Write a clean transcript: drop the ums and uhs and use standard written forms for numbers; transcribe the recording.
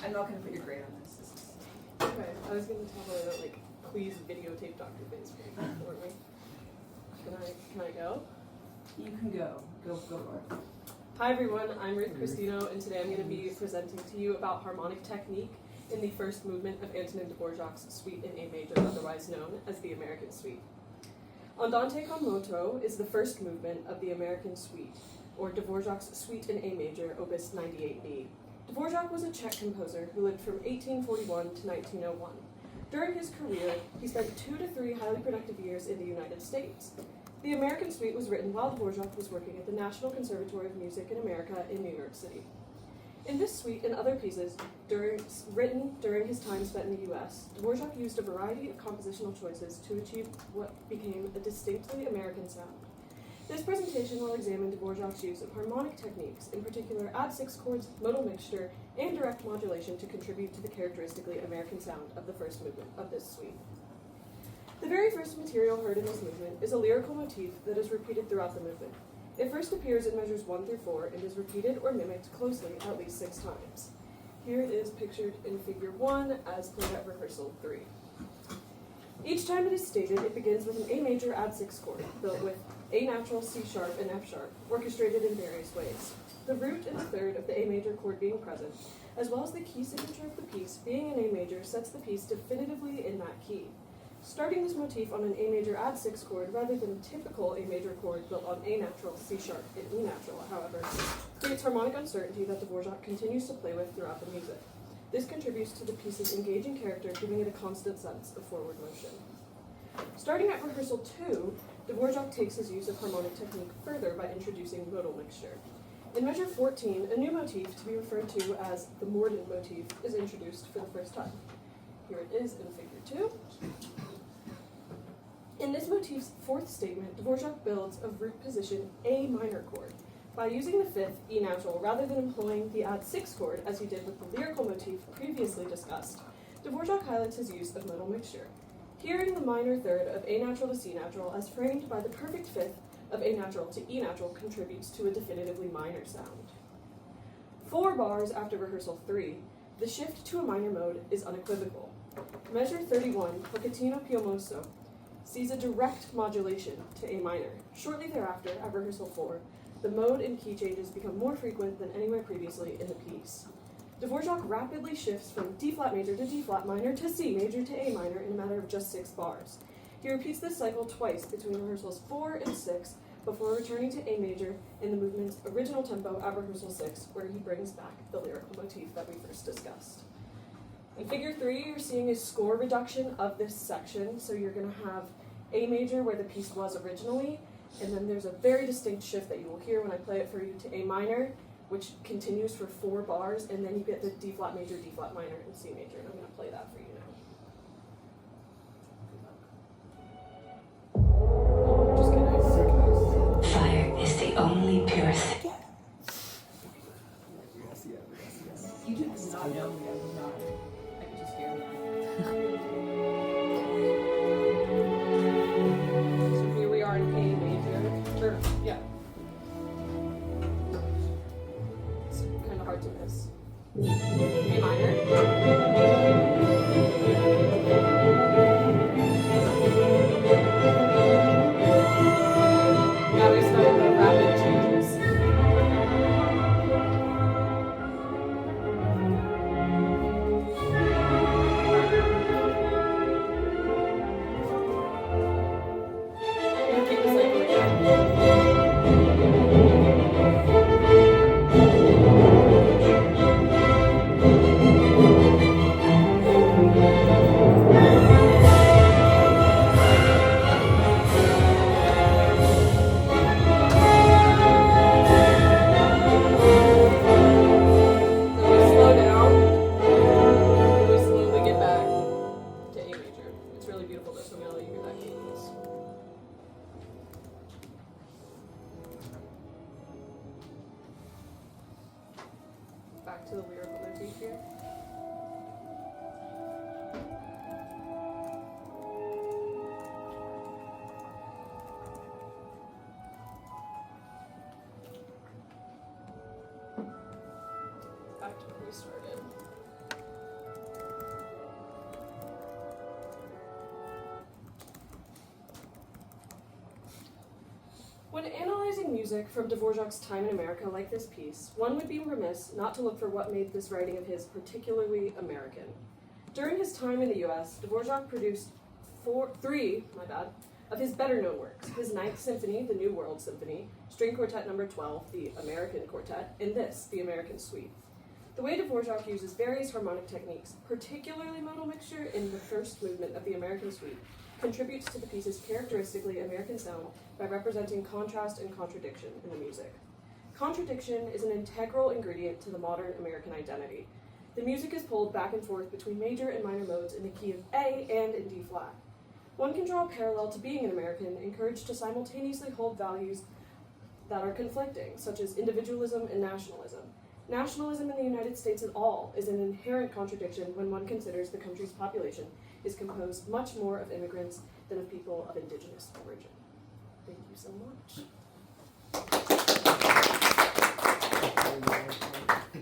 I'm not going to put your grade on this. Okay, I was going to tell her that, like, please videotape Dr. Finn's grade for me. Can I go? You can go. Go for it. Hi everyone, I'm Ruth Christino, and today I'm going to be presenting to you about harmonic technique in the first movement of Antonin Dvořák's Suite in A major, otherwise known as the American Suite. Andante con moto is the first movement of the American Suite, or Dvořák's Suite in A major, opus 98b. Dvořák was a Czech composer who lived from 1841 to 1901. During his career, he spent 2 to 3 highly productive years in the United States. The American Suite was written while Dvořák was working at the National Conservatory of Music in America in New York City. In this suite and other pieces written during his time spent in the U.S., Dvořák used a variety of compositional choices to achieve what became a distinctly American sound. This presentation will examine Dvořák's use of harmonic techniques, in particular add-6 chords, modal mixture, and direct modulation to contribute to the characteristically American sound of the first movement of this suite. The very first material heard in this movement is a lyrical motif that is repeated throughout the movement. It first appears in measures 1 through 4 and is repeated or mimicked closely at least 6 times. Here it is pictured in figure 1 as played at rehearsal 3. Each time it is stated, it begins with an A major add-6 chord, built with A natural, C sharp, and F sharp, orchestrated in various ways. The root and the third of the A major chord being present, as well as the key signature of the piece being an A major, sets the piece definitively in that key. Starting this motif on an A major add-6 chord rather than a typical A major chord built on A natural, C sharp, and E natural, however, creates harmonic uncertainty that Dvořák continues to play with throughout the music. This contributes to the piece's engaging character, giving it a constant sense of forward motion. Starting at rehearsal 2, Dvořák takes his use of harmonic technique further by introducing modal mixture. In measure 14, a new motif, to be referred to as the mordant motif, is introduced for the first time. Here it is in figure 2. In this motif's fourth statement, Dvořák builds a root position A minor chord. By using the fifth, E natural, rather than employing the add-6 chord as he did with the lyrical motif previously discussed, Dvořák highlights his use of modal mixture. Hearing the minor third of A natural to C natural as framed by the perfect fifth of A natural to E natural contributes to a definitively minor sound. 4 bars after rehearsal 3, the shift to a minor mode is unequivocal. Measure 31, Pochettino Piomoso, sees a direct modulation to A minor. Shortly thereafter, at rehearsal 4, the mode and key changes become more frequent than anywhere previously in the piece. Dvořák rapidly shifts from D-flat major to D-flat minor to C major to A minor in a matter of just 6 bars. He repeats this cycle twice between rehearsals 4 and 6 before returning to A major in the movement's original tempo at rehearsal 6, where he brings back the lyrical motif that we first discussed. In figure 3, you're seeing a score reduction of this section, so you're going to have A major where the piece was originally, and then there's a very distinct shift that you will hear when I play it for you to A minor, which continues for 4 bars, and then you get the D-flat major, D-flat minor, and C major, and I'm going to play that for you now. Just kidding. Fire is the only pure thing. You did not know me. I was not. I could just hear that. So here we are in A major, or, yeah. It's kind of hard to miss. A minor. Now we start the rapid changes. Repeat the cycle again. Then we slow down, and we slowly get back to A major. It's really beautiful though, so I'm gonna let you hear that cadence. Back to the lyrical motif here. Back to where we started. When analyzing music from Dvořák's time in America like this piece, one would be remiss not to look for what made this writing of his particularly American. During his time in the US, Dvořák produced three of his better-known works: his Ninth Symphony, the New World Symphony, String Quartet No. 12, the American Quartet, and this, the American Suite. The way Dvořák uses various harmonic techniques, particularly modal mixture in the first movement of the American Suite, contributes to the piece's characteristically American sound by representing contrast and contradiction in the music. Contradiction is an integral ingredient to the modern American identity. The music is pulled back and forth between major and minor modes in the key of A and in D flat. One can draw a parallel to being an American, encouraged to simultaneously hold values that are conflicting, such as individualism and nationalism. Nationalism in the United States at all is an inherent contradiction when one considers the country's population is composed much more of immigrants than of people of indigenous origin. Thank you so much.